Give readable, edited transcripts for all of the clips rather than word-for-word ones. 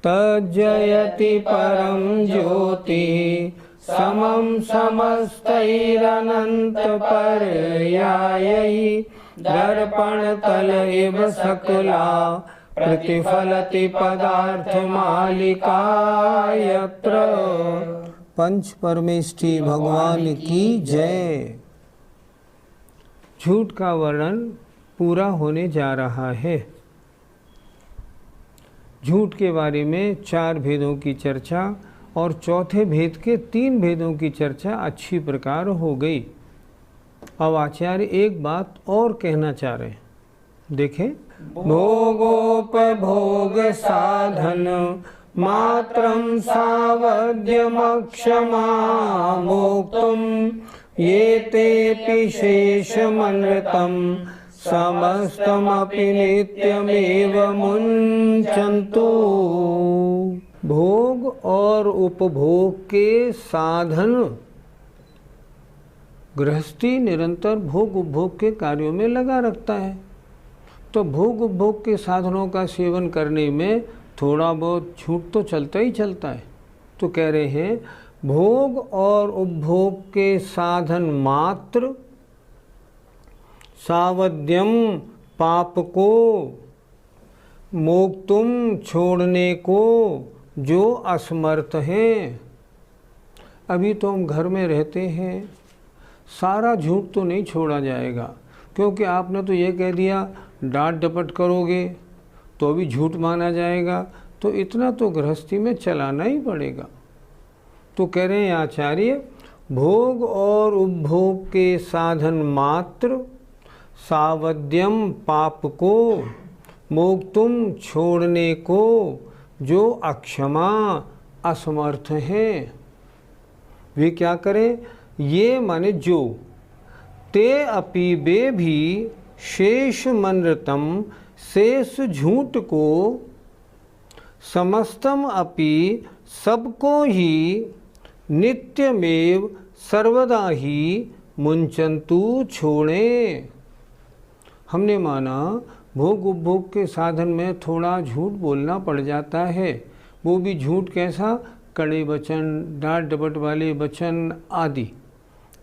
तज्जयति परं ज्योति समं समस्तैरनन्तपर्यायै दर्पणतल इव सकला प्रतिफलति पदार्थमालिका यत्र। पंच परमेष्ठी भगवान की जय। झूठ का वर्णन पूरा होने जा रहा है। झूठ के बारे में 4 भेदों की चर्चा और चौथे भेद के 3 भेदों की चर्चा अच्छी प्रकार हो गई। अब आचार्य एक बात और कहना चाह रहे हैं, देखें। भोगोपभोग साधन मात्रं सावध्यमक्षमा मोक्तुम ये तेऽपि शेषमनृतं समस्तमपि नित्यमेव मुञ्चन्तु। भोग और उपभोग के साधन, गृहस्थी निरंतर भोग उपभोग के कार्यों में लगा रखता है, तो भोग उपभोग के साधनों का सेवन करने में थोड़ा बहुत झूठ तो चलता ही चलता है। तो कह रहे हैं भोग और उपभोग के साधन मात्र सावध्यम पाप को, मोक्तुम छोड़ने को जो असमर्थ हैं। अभी तो हम घर में रहते हैं, सारा झूठ तो नहीं छोड़ा जाएगा, क्योंकि आपने तो ये कह दिया डांट डपट करोगे तो भी झूठ माना जाएगा, तो इतना तो गृहस्थी में चलाना ही पड़ेगा। तो कह रहे हैं आचार्य, भोग और उपभोग के साधन मात्र सावध्यम पाप को, मोक्तुम छोड़ने को जो अक्षमा असमर्थ हैं, वे क्या करें? ये माने जो, ते अपि वे भी शेष मनृतम शेष झूठ को, समस्तम अपि सबको ही, नित्यमेव सर्वदा ही मुंचन्तु छोड़ें। हमने माना भोग उपभोग के साधन में थोड़ा झूठ बोलना पड़ जाता है, वो भी झूठ कैसा? कड़े वचन, डांट डपट वाले वचन आदि,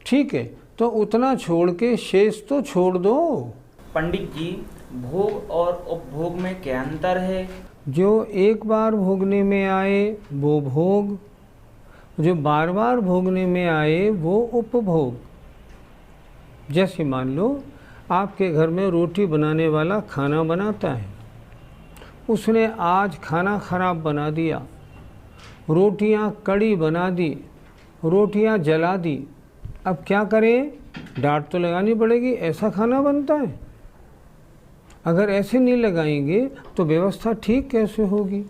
ठीक है, तो उतना छोड़ के शेष तो छोड़ दो। पंडित जी, भोग और उपभोग में क्या अंतर है? जो एक बार भोगने में आए वो भोग, जो बार बार भोगने में आए वो उपभोग। जैसे मान लो आपके घर में रोटी बनाने वाला खाना बनाता है, उसने आज खाना खराब बना दिया, रोटियां कड़ी बना दी, रोटियां जला दी, अब क्या करें? डांट तो लगानी पड़ेगी, ऐसा खाना बनता है। अगर ऐसे नहीं लगाएंगे तो व्यवस्था ठीक कैसे होगी?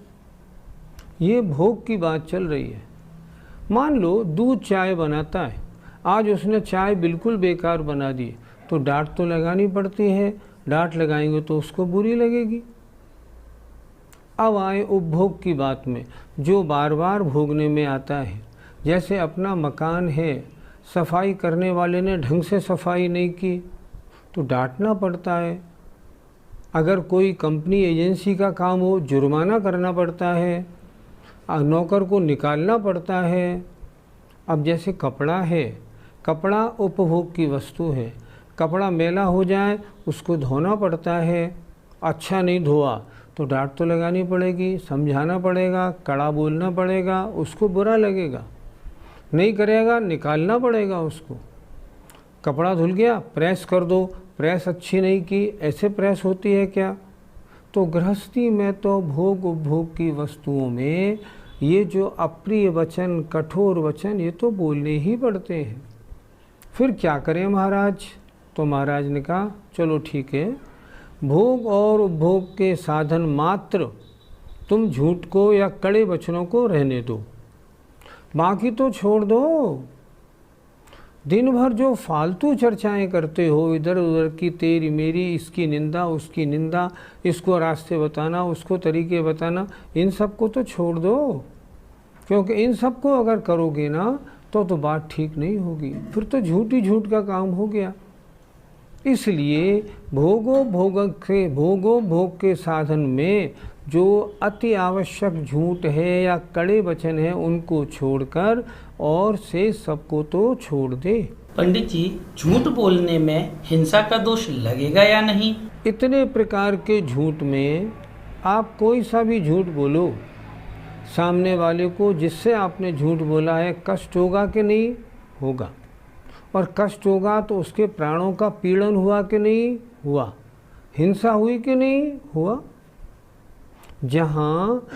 ये भोग की बात चल रही है। मान लो दूध चाय बनाता है, आज उसने चाय बिल्कुल बेकार बना दी, तो डांट तो लगानी पड़ती है, डांट लगाएंगे तो उसको बुरी लगेगी। अब आए उपभोग की बात में, जो बार बार भोगने में आता है। जैसे अपना मकान है, सफाई करने वाले ने ढंग से सफाई नहीं की तो डांटना पड़ता है। अगर कोई कंपनी एजेंसी का काम हो, जुर्माना करना पड़ता है, नौकर को निकालना पड़ता है। अब जैसे कपड़ा है, कपड़ा उपभोग की वस्तु है, कपड़ा मैला हो जाए उसको धोना पड़ता है, अच्छा नहीं धोआ तो डांट तो लगानी पड़ेगी, समझाना पड़ेगा, कड़ा बोलना पड़ेगा, उसको बुरा लगेगा, नहीं करेगा निकालना पड़ेगा उसको। कपड़ा धुल गया, प्रेस कर दो, प्रेस अच्छी नहीं की, ऐसे प्रेस होती है क्या? तो गृहस्थी में तो भोग उपभोग की वस्तुओं में ये जो अप्रिय वचन, कठोर वचन, ये तो बोलने ही पड़ते हैं। फिर क्या करें महाराज? तो महाराज ने कहा चलो ठीक है, भोग और उपभोग के साधन मात्र तुम झूठ को या कड़े वचनों को रहने दो, बाकी तो छोड़ दो। दिन भर जो फालतू चर्चाएं करते हो, इधर उधर की तेरी मेरी, इसकी निंदा उसकी निंदा, इसको रास्ते बताना उसको तरीके बताना, इन सब को तो छोड़ दो। क्योंकि इन सब को अगर करोगे ना तो बात ठीक नहीं होगी, फिर तो झूठ ही झूठ का काम हो गया। इसलिए भोगो भोग के साधन में जो अति आवश्यक झूठ है या कड़े वचन है उनको छोड़कर और से सबको तो छोड़ दे। पंडित जी, झूठ बोलने में हिंसा का दोष लगेगा या नहीं? इतने प्रकार के झूठ में आप कोई सा भी झूठ बोलो, सामने वाले को जिससे आपने झूठ बोला है कष्ट होगा कि नहीं होगा, और कष्ट होगा तो उसके प्राणों का पीड़न हुआ कि नहीं हुआ, हिंसा हुई कि नहीं हुआ। जहाँ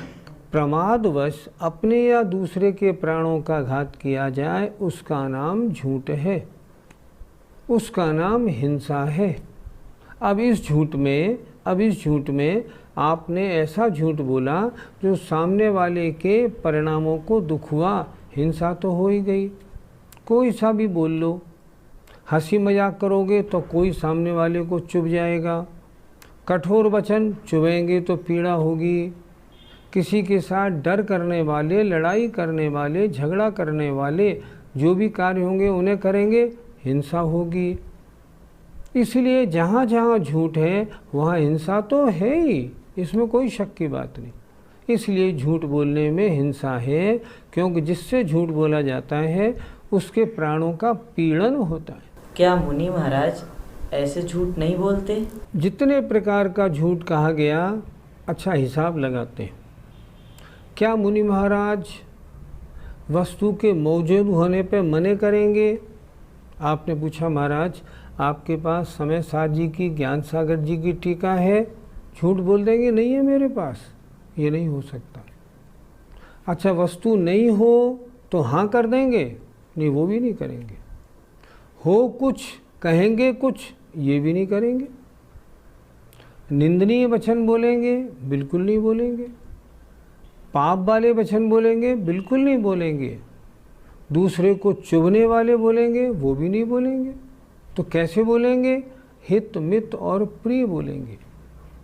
प्रमादवश अपने या दूसरे के प्राणों का घात किया जाए उसका नाम झूठ है, उसका नाम हिंसा है। अब इस झूठ में आपने ऐसा झूठ बोला जो सामने वाले के परिणामों को दुख हुआ, हिंसा तो हो ही गई। कोई सा भी बोल लो, हंसी मजाक करोगे तो कोई सामने वाले को चुभ जाएगा, कठोर वचन चुभेंगे तो पीड़ा होगी। किसी के साथ डर करने वाले, लड़ाई करने वाले, झगड़ा करने वाले जो भी कार्य होंगे उन्हें करेंगे, हिंसा होगी। इसलिए जहाँ जहाँ झूठ है वहाँ हिंसा तो है ही, इसमें कोई शक की बात नहीं। इसलिए झूठ बोलने में हिंसा है, क्योंकि जिससे झूठ बोला जाता है उसके प्राणों का पीड़न होता है। क्या मुनि महाराज ऐसे झूठ नहीं बोलते? जितने प्रकार का झूठ कहा गया, अच्छा हिसाब लगाते हैं। क्या मुनि महाराज वस्तु के मौजूद होने पे मने करेंगे? आपने पूछा महाराज आपके पास समय सार जी की, ज्ञान सागर जी की टीका है, झूठ बोल देंगे नहीं है मेरे पास, ये नहीं हो सकता। अच्छा वस्तु नहीं हो तो हाँ कर देंगे? नहीं, वो भी नहीं करेंगे। हो कुछ कहेंगे कुछ, ये भी नहीं करेंगे। निंदनीय वचन बोलेंगे? बिल्कुल नहीं बोलेंगे। पाप वाले वचन बोलेंगे? बिल्कुल नहीं बोलेंगे। दूसरे को चुभने वाले बोलेंगे? वो भी नहीं बोलेंगे। तो कैसे बोलेंगे? हित मित और प्रिय बोलेंगे।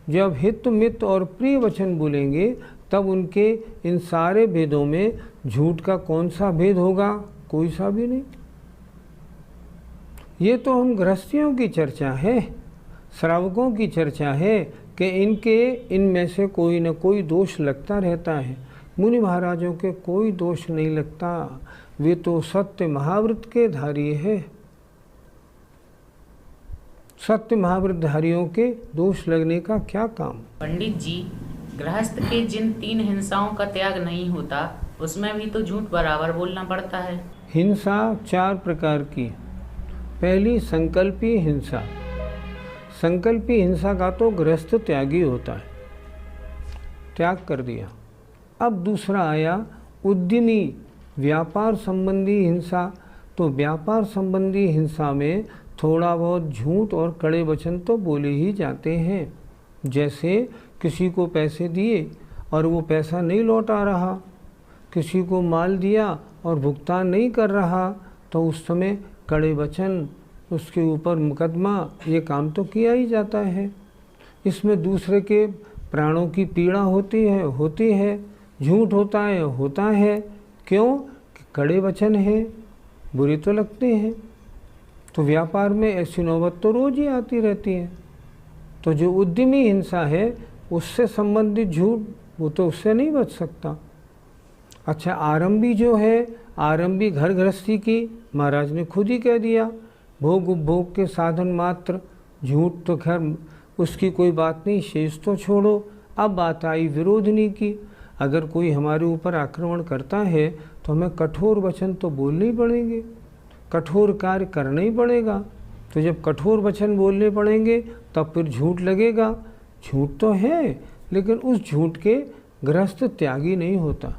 जब हित मित और प्रिय वचन बोलेंगे तब उनके इन सारे भेदों में झूठ का कौन सा भेद होगा? कोई सा भी नहीं। ये तो हम गृहस्थियों की चर्चा है, श्रावकों की चर्चा है कि इनमें से कोई न कोई दोष लगता रहता है। मुनि महाराजों के कोई दोष नहीं लगता, वे तो सत्य महाव्रत के धारी है। सत्य महाव्रतधारियों के दोष लगने का क्या काम? पंडित जी, गृहस्थ के जिन 3 हिंसाओं का त्याग नहीं होता उसमें भी तो झूठ बराबर बोलना पड़ता है। हिंसा 4 प्रकार की। पहली संकल्पी हिंसा। संकल्पी हिंसा का तो गृहस्थ त्यागी होता है, त्याग कर दिया। अब दूसरा आया उद्यमी व्यापार संबंधी हिंसा। तो व्यापार संबंधी हिंसा में थोड़ा बहुत झूठ और कड़े वचन तो बोले ही जाते हैं। जैसे किसी को पैसे दिए और वो पैसा नहीं लौटा रहा, किसी को माल दिया और भुगतान नहीं कर रहा, तो उस समय कड़े वचन, उसके ऊपर मुकदमा, ये काम तो किया ही जाता है। इसमें दूसरे के प्राणों की पीड़ा होती है। झूठ होता है। क्यों? कि कड़े वचन हैं, बुरे तो लगते हैं। तो व्यापार में ऐसी नौबत तो रोज ही आती रहती है। तो जो उद्यमी हिंसा है उससे संबंधित झूठ, वो तो उससे नहीं बच सकता। अच्छा आरंभी जो है, आरंभी घर गृहस्थी की, महाराज ने खुद ही कह दिया, भोग उपभोग के साधन मात्र। झूठ तो खैर उसकी कोई बात नहीं, शेष तो छोड़ो। अब बात आई विरोधनी की। अगर कोई हमारे ऊपर आक्रमण करता है तो हमें कठोर वचन तो बोलने ही पड़ेंगे, कठोर कार्य करना ही पड़ेगा। तो जब कठोर वचन बोलने पड़ेंगे तब फिर झूठ लगेगा। झूठ तो है, लेकिन उस झूठ के गृहस्थ त्यागी नहीं होता।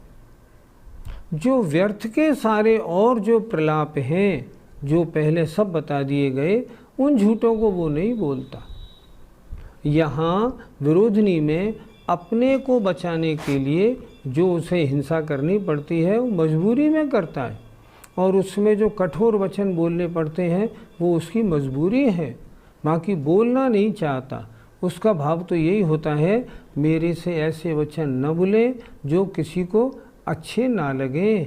जो व्यर्थ के सारे और जो प्रलाप हैं, जो पहले सब बता दिए गए, उन झूठों को वो नहीं बोलता। यहाँ विरोधनी में अपने को बचाने के लिए जो उसे हिंसा करनी पड़ती है वो मजबूरी में करता है, और उसमें जो कठोर वचन बोलने पड़ते हैं वो उसकी मजबूरी है, बाकी बोलना नहीं चाहता। उसका भाव तो यही होता है, मेरे से ऐसे वचन न बोले जो किसी को अच्छे ना लगे,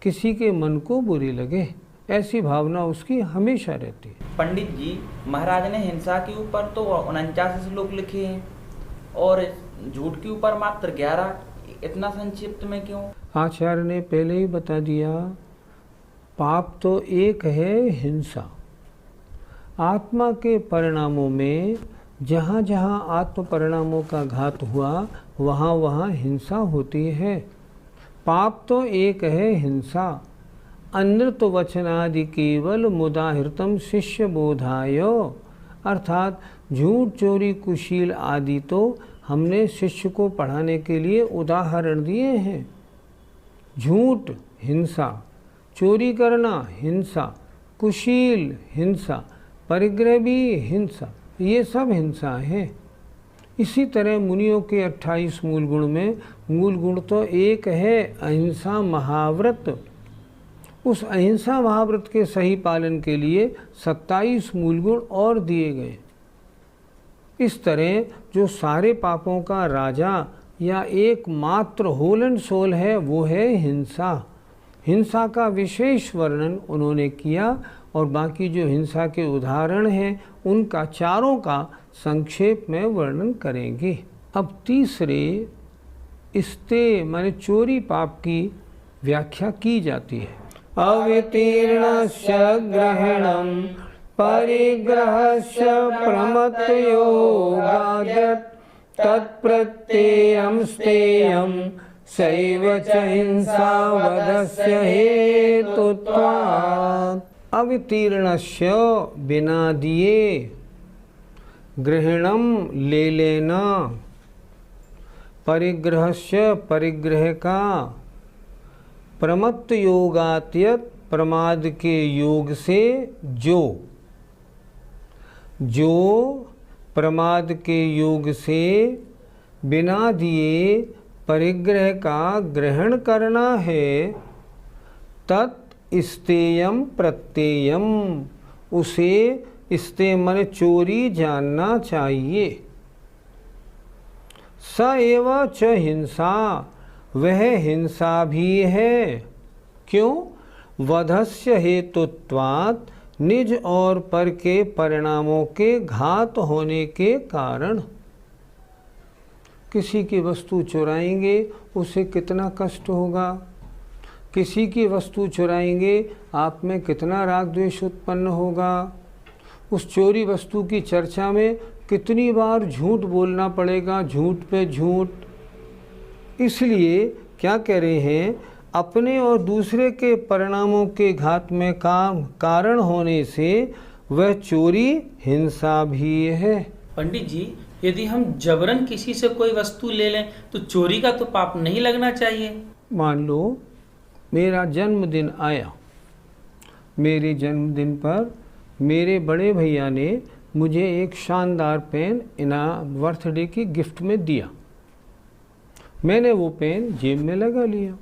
किसी के मन को बुरी लगे, ऐसी भावना उसकी हमेशा रहती है। पंडित जी, महाराज ने हिंसा के ऊपर तो 49 श्लोक लिखे हैं और झूठ के ऊपर मात्र 11, इतना संक्षिप्त में क्यों? आचार्य ने पहले ही बता दिया, पाप तो एक है हिंसा। आत्मा के परिणामों में जहाँ जहाँ आत्म परिणामों का घात हुआ वहाँ वहाँ हिंसा होती है। पाप तो एक है हिंसा। अनृत वचनादि केवल मुदाहृतम शिष्य बोधायो, अर्थात झूठ चोरी कुशील आदि तो हमने शिष्य को पढ़ाने के लिए उदाहरण दिए हैं। झूठ हिंसा, चोरी करना हिंसा, कुशील हिंसा, परिग्रह भी हिंसा, ये सब हिंसा है। इसी तरह मुनियों के 28 मूल गुण में मूल गुण तो एक है अहिंसा महाव्रत। उस अहिंसा महाव्रत के सही पालन के लिए 27 मूल गुण और दिए गए। इस तरह जो सारे पापों का राजा या एकमात्र होल एंड सोल है वो है हिंसा। हिंसा का विशेष वर्णन उन्होंने किया और बाकी जो हिंसा के उदाहरण हैं उनका चारों का संक्षेप में वर्णन करेंगे। अब तीसरे इस्ते माने चोरी पाप की व्याख्या की जाती है। अवितीर्णस्य ग्रहणं परिग्रहस्य प्रमत्तयोगाद्यत् तत्प्रत्ययं स्तेयं सैव च हिंसा वधस्य हेतुत्वात्। अवितीर्णस्य बिना दिए, ग्रहणम ले लेना, परिग्रहस्य परिग्रह का, प्रमत्त योगात्यत प्रमाद के योग से जो प्रमाद के योग से बिना दिए परिग्रह का ग्रहण करना है, तत् स्तेयम प्रत्ययम, उसे स्तेय मन चोरी जानना चाहिए। स एव च हिंसा, वह हिंसा भी है। क्यों? वधस्य हेतुत्वात्, निज और पर के परिणामों के घात होने के कारण। किसी की वस्तु चुराएंगे उसे कितना कष्ट होगा, किसी की वस्तु चुराएंगे आप में कितना राग द्वेष उत्पन्न होगा, उस चोरी वस्तु की चर्चा में कितनी बार झूठ बोलना पड़ेगा, झूठ पे झूठ। इसलिए क्या कह रहे हैं, अपने और दूसरे के परिणामों के घात में कारण होने से वह चोरी हिंसा भी है। पंडित जी, यदि हम जबरन किसी से कोई वस्तु ले लें तो चोरी का तो पाप नहीं लगना चाहिए। मान लो मेरा जन्मदिन आया, मेरे जन्मदिन पर मेरे बड़े भैया ने मुझे एक शानदार पेन बर्थडे की गिफ्ट में दिया। मैंने वो पेन जेब में लगा लिया।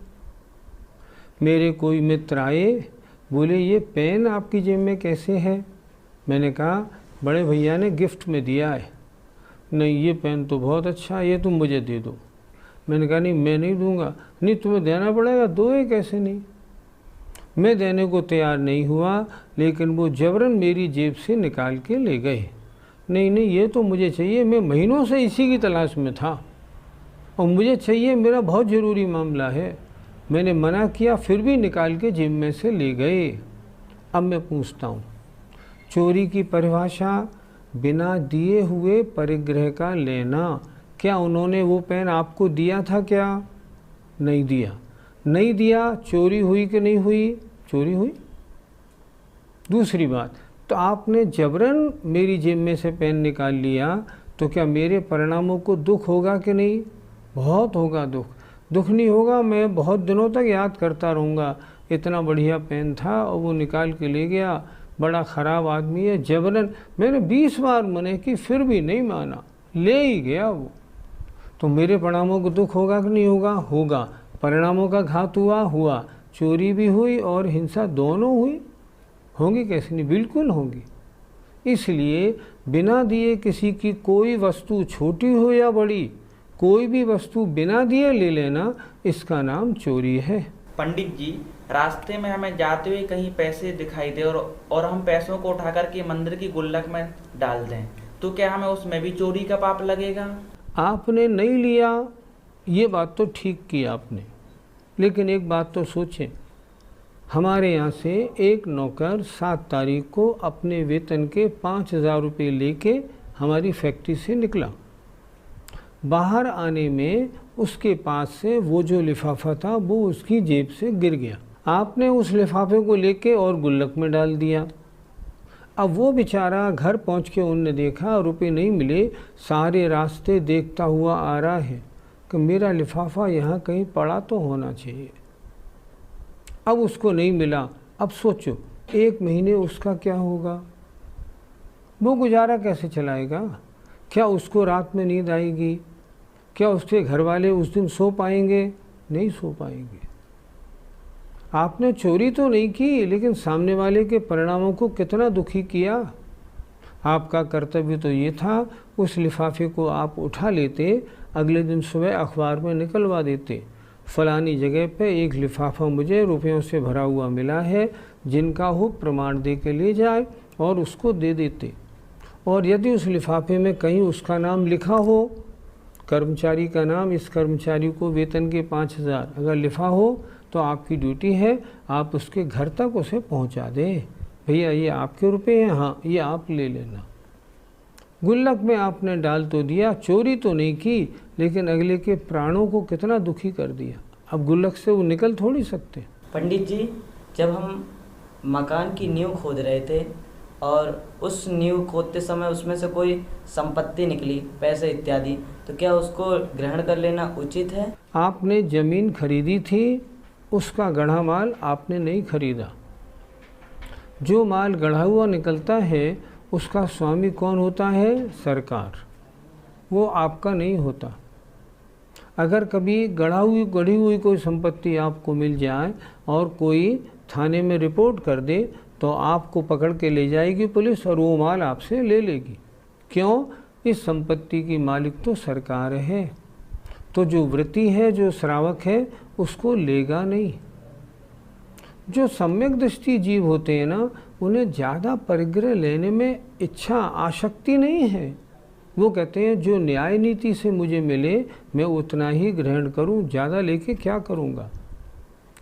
मेरे कोई मित्र आए, बोले ये पेन आपकी जेब में कैसे है? मैंने कहा बड़े भैया ने गिफ्ट में दिया है। नहीं, ये पेन तो बहुत अच्छा है, ये तुम मुझे दे दो। मैंने कहा नहीं, मैं नहीं दूंगा। नहीं, तुम्हें देना पड़ेगा, दो ये कैसे नहीं। मैं देने को तैयार नहीं हुआ, लेकिन वो जबरन मेरी जेब से निकाल के ले गए। नहीं नहीं, ये तो मुझे चाहिए, मैं महीनों से इसी की तलाश में था और मुझे चाहिए, मेरा बहुत ज़रूरी मामला है। मैंने मना किया, फिर भी निकाल के जेब में से ले गए। अब मैं पूछता हूँ, चोरी की परिभाषा बिना दिए हुए परिग्रह का लेना। क्या उन्होंने वो पेन आपको दिया था? क्या नहीं दिया? नहीं दिया, चोरी हुई कि नहीं हुई? चोरी हुई। दूसरी बात, तो आपने जबरन मेरी जेब में से पेन निकाल लिया, तो क्या मेरे परिणामों को दुख होगा कि नहीं? बहुत होगा दुख। दुख नहीं होगा, मैं बहुत दिनों तक याद करता रहूँगा, इतना बढ़िया पेन था और वो निकाल के ले गया, बड़ा ख़राब आदमी है, जबरन। मैंने 20 बार मने की फिर भी नहीं माना, ले ही गया वो। तो मेरे परिणामों को दुख होगा कि नहीं होगा? होगा। परिणामों का घात हुआ, चोरी भी हुई और हिंसा दोनों हुई। होंगी कैसे नहीं? बिल्कुल होंगी। इसलिए बिना दिए किसी की कोई वस्तु, छोटी हो या बड़ी, कोई भी वस्तु बिना दिए ले लेना, इसका नाम चोरी है। पंडित जी, रास्ते में हमें जाते हुए कहीं पैसे दिखाई दे और हम पैसों को उठा करके मंदिर की गुल्लक में डाल दें, तो क्या हमें उसमें भी चोरी का पाप लगेगा? आपने नहीं लिया, ये बात तो ठीक की आपने, लेकिन एक बात तो सोचें। हमारे यहाँ से एक नौकर 7 तारीख को अपने वेतन के 5,000 रुपये लेके हमारी फैक्ट्री से निकला। बाहर आने में उसके पास से वो जो लिफाफा था वो उसकी जेब से गिर गया। आपने उस लिफाफे को लेके और गुल्लक में डाल दिया। अब वो बेचारा घर पहुंच के उनने देखा, रुपये नहीं मिले, सारे रास्ते देखता हुआ आ रहा है कि मेरा लिफाफा यहाँ कहीं पड़ा तो होना चाहिए। अब उसको नहीं मिला। अब सोचो 1 महीने उसका क्या होगा? वो गुजारा कैसे चलाएगा? क्या उसको रात में नींद आएगी? क्या उसके घर वाले उस दिन सो पाएंगे? नहीं सो पाएंगे। आपने चोरी तो नहीं की, लेकिन सामने वाले के परिणामों को कितना दुखी किया। आपका कर्तव्य तो ये था, उस लिफाफे को आप उठा लेते, अगले दिन सुबह अखबार में निकलवा देते, फलानी जगह पे एक लिफाफा मुझे रुपयों से भरा हुआ मिला है, जिनका हो प्रमाण दे के ले जाए, और उसको दे देते। और यदि उस लिफाफे में कहीं उसका नाम लिखा हो, कर्मचारी का नाम, इस कर्मचारी को वेतन के 5,000 अगर लिखा हो, तो आपकी ड्यूटी है आप उसके घर तक उसे पहुंचा दें। भैया ये आपके रुपए हैं, हाँ ये आप ले लेना। गुल्लक में आपने डाल तो दिया, चोरी तो नहीं की, लेकिन अगले के प्राणों को कितना दुखी कर दिया। अब गुल्लक से वो निकल थोड़ी सकते। पंडित जी, जब हम मकान की नींव खोद रहे थे और उस नींव खोदते समय उसमें से कोई संपत्ति निकली, पैसे इत्यादि, तो क्या उसको ग्रहण कर लेना उचित है? आपने ज़मीन खरीदी थी, उसका गढ़ा माल आपने नहीं खरीदा। जो माल गढ़ा हुआ निकलता है उसका स्वामी कौन होता है? सरकार। वो आपका नहीं होता। अगर कभी गढ़ी हुई कोई संपत्ति आपको मिल जाए और कोई थाने में रिपोर्ट कर दे, तो आपको पकड़ के ले जाएगी पुलिस और वो माल आपसे ले लेगी। क्यों? इस संपत्ति की मालिक तो सरकार है। तो जो वृत्ति है, जो श्रावक है, उसको लेगा नहीं। जो सम्यक दृष्टि जीव होते हैं ना, उन्हें ज़्यादा परिग्रह लेने में इच्छा, आसक्ति नहीं है। वो कहते हैं जो न्याय नीति से मुझे मिले मैं उतना ही ग्रहण करूं, ज़्यादा लेके क्या करूंगा।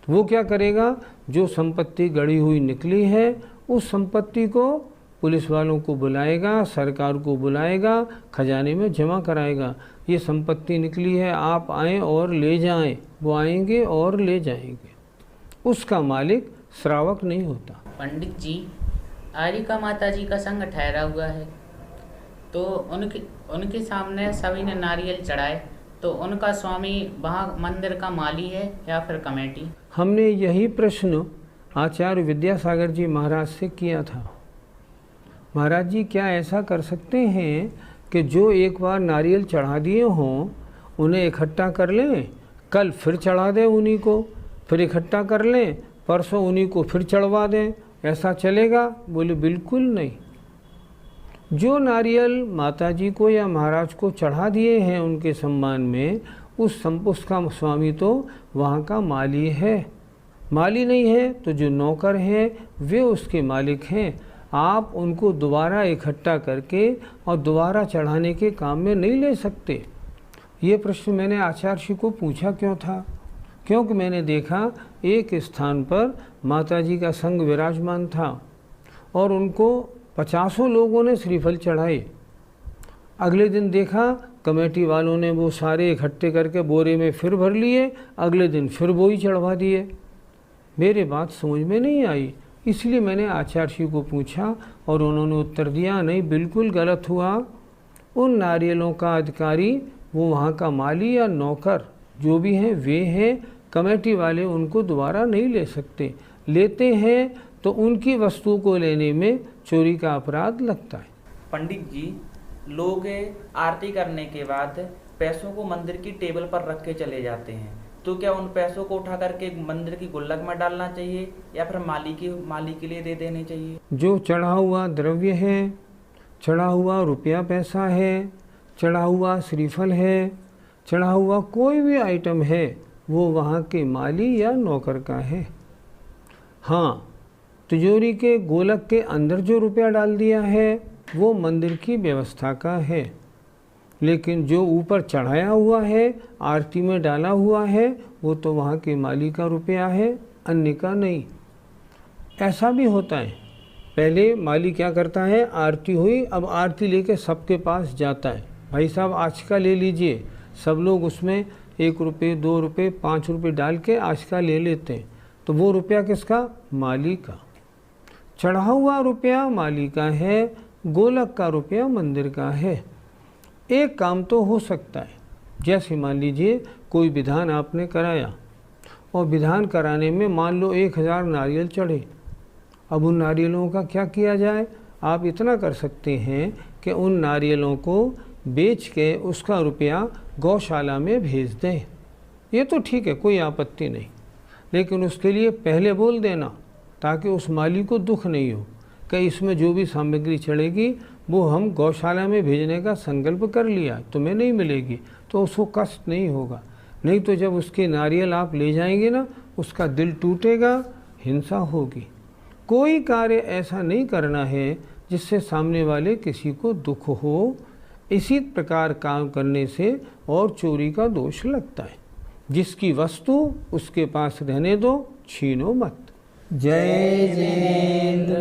वो क्या करेगा? जो संपत्ति गढ़ी हुई निकली है, उस संपत्ति को पुलिस वालों को बुलाएगा, सरकार को बुलाएगा, खजाने में जमा कराएगा। ये संपत्ति निकली है, आप आएँ और ले जाएं। वो आएंगे और ले जाएंगे। उसका मालिक श्रावक नहीं होता। पंडित जी, आरिका माता जी का संग ठहरा हुआ है, तो उनके सामने सभी ने नारियल चढ़ाए, तो उनका स्वामी वहाँ मंदिर का माली है या फिर कमेटी? हमने यही प्रश्न आचार्य विद्यासागर जी महाराज से किया था। महाराज जी, क्या ऐसा कर सकते हैं कि जो एक बार नारियल चढ़ा दिए हों उन्हें इकट्ठा कर लें, कल फिर चढ़ा दें उन्हीं को, फिर इकट्ठा कर लें, परसों उन्हीं को फिर चढ़वा दें, ऐसा चलेगा? बोले बिल्कुल नहीं। जो नारियल माता जी को या महाराज को चढ़ा दिए हैं उनके सम्मान में, उसका स्वामी तो वहाँ का माली है। माली नहीं है तो जो नौकर हैं वे उसके मालिक हैं। आप उनको दोबारा इकट्ठा करके और दोबारा चढ़ाने के काम में नहीं ले सकते। ये प्रश्न मैंने आचार्य जी को पूछा क्यों था? क्योंकि मैंने देखा एक स्थान पर माता जी का संग विराजमान था और उनको 50 लोगों ने श्रीफल चढ़ाए। अगले दिन देखा कमेटी वालों ने वो सारे इकट्ठे करके बोरे में फिर भर लिए, अगले दिन फिर वो ही चढ़वा दिए। मेरे बात समझ में नहीं आई, इसलिए मैंने आचार्य जी को पूछा और उन्होंने उत्तर दिया, नहीं बिल्कुल गलत हुआ। उन नारियलों का अधिकारी वो वहाँ का माली या नौकर जो भी हैं वे हैं, कमेटी वाले उनको दोबारा नहीं ले सकते। लेते हैं तो उनकी वस्तु को लेने में चोरी का अपराध लगता है। पंडित जी, लोग आरती करने के बाद पैसों को मंदिर की टेबल पर रख के चले जाते हैं, तो क्या उन पैसों को उठा करके मंदिर की गुल्लक में डालना चाहिए या फिर माली के लिए दे देने चाहिए? जो चढ़ा हुआ द्रव्य है, चढ़ा हुआ रुपया पैसा है, चढ़ा हुआ श्रीफल है, चढ़ा हुआ कोई भी आइटम है, वो वहाँ के माली या नौकर का है। हाँ, तिजोरी के गोलक के अंदर जो रुपया डाल दिया है वो मंदिर की व्यवस्था का है, लेकिन जो ऊपर चढ़ाया हुआ है, आरती में डाला हुआ है, वो तो वहाँ के माली का रुपया है, अन्य का नहीं। ऐसा भी होता है, पहले माली क्या करता है, आरती हुई, अब आरती लेके सबके पास जाता है, भाई साहब आज का ले लीजिए। सब लोग उसमें 1 रुपये 2 रुपये 5 रुपये डाल के आज का ले लेते हैं, तो वो रुपया किसका? माली का। चढ़ा हुआ रुपया माली का है, गोलक का रुपया मंदिर का है। एक काम तो हो सकता है, जैसे मान लीजिए कोई विधान आपने कराया और विधान कराने में मान लो 1000 नारियल चढ़े। अब उन नारियलों का क्या किया जाए? आप इतना कर सकते हैं कि उन नारियलों को बेच के उसका रुपया गौशाला में भेज दें। ये तो ठीक है, कोई आपत्ति नहीं, लेकिन उसके लिए पहले बोल देना ताकि उस माली को दुख नहीं हो कि इसमें जो भी सामग्री चढ़ेगी वो हम गौशाला में भेजने का संकल्प कर लिया, तुम्हें नहीं मिलेगी, तो उसको कष्ट नहीं होगा। नहीं तो जब उसके नारियल आप ले जाएंगे ना, उसका दिल टूटेगा, हिंसा होगी। कोई कार्य ऐसा नहीं करना है जिससे सामने वाले किसी को दुख हो। इसी प्रकार काम करने से और चोरी का दोष लगता है। जिसकी वस्तु उसके पास रहने दो, छीनो मत। जय जिनेंद्र।